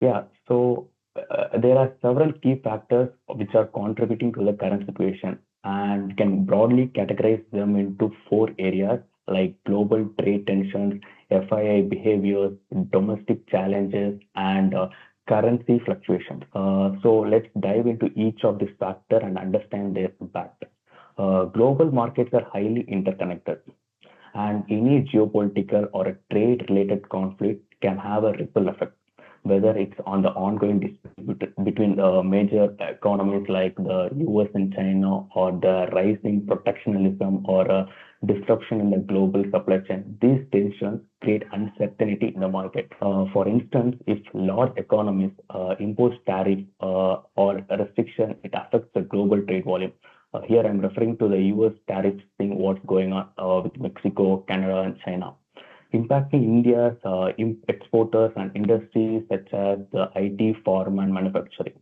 Yeah, there are several key factors which are contributing to the current situation, and can broadly categorize them into four areas like global trade tensions, FII behaviors, domestic challenges, and currency fluctuations. So let's dive into each of these factors and understand their impact. Global markets are highly interconnected, and any geopolitical or a trade-related conflict can have a ripple effect, whether it's on the ongoing dispute between the major economies like the US and China, or the rising protectionism, or a disruption in the global supply chain. These tensions create uncertainty in the market. For instance, if large economies impose tariff or a restriction, it affects the global trade volume. Here I'm referring to the US tariffs thing, what's going on with Mexico, Canada, and China, impacting India's exporters and industries such as the IT, farm, and manufacturing.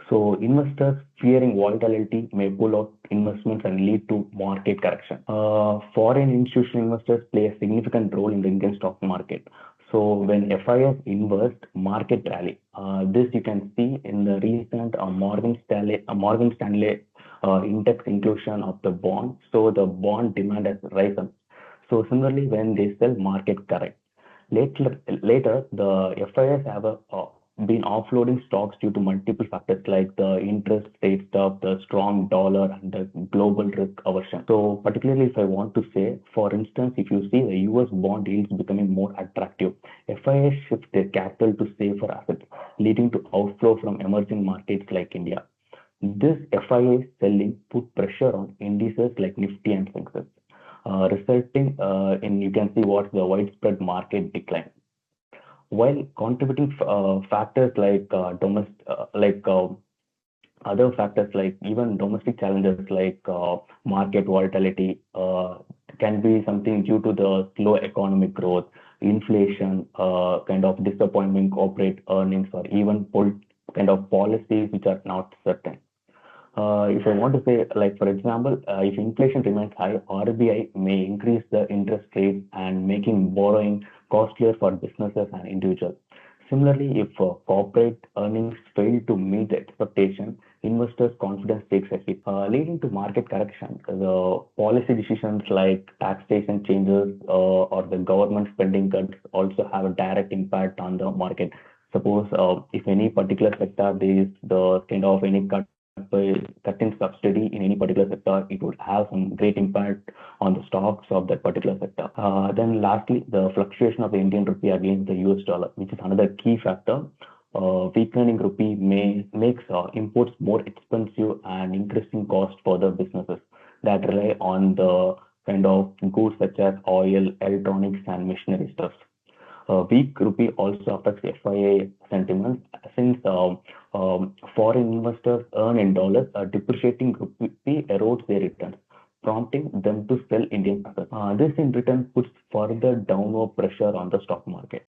So investors fearing volatility may pull out investments and lead to market correction. Foreign institutional investors play a significant role in the Indian stock market. So when FIS invest, market rally. This you can see in the recent Morgan Stanley index inclusion of the bond. So the bond demand has risen. So similarly, when they sell, market correct. Later, the FIS have been offloading stocks due to multiple factors like the interest rate stuff, the strong dollar, and the global risk aversion. So particularly if I want to say, for instance, if you see the US bond yields becoming more attractive, FIS shifts their capital to safer assets, leading to outflow from emerging markets like India. This FIA selling put pressure on indices like Nifty and Sensex, resulting in, you can see, what the widespread market decline. While contributing factors like other factors like even domestic challenges like market volatility can be something due to the slow economic growth, inflation, kind of disappointing corporate earnings, or even kind of policies which are not certain. If I want to say, like for example, if inflation remains high, RBI may increase the interest rates and making borrowing costlier for businesses and individuals. Similarly, if corporate earnings fail to meet the expectation, investors' confidence takes a hit, leading to market correction. The policy decisions like taxation changes or the government spending cuts also have a direct impact on the market. Suppose if any particular sector there is the kind of any cut in subsidy in any particular sector, it would have some great impact on the stocks of that particular sector. Then lastly, the fluctuation of the Indian rupee against the US dollar, which is another key factor. Weakening rupee makes imports more expensive and increasing cost for the businesses that rely on the kind of goods such as oil, electronics, and machinery stuff. Weak rupee also affects FIA sentiment since foreign investors earn in dollars. Depreciating rupee erodes their returns, prompting them to sell Indian assets. This in return puts further downward pressure on the stock market.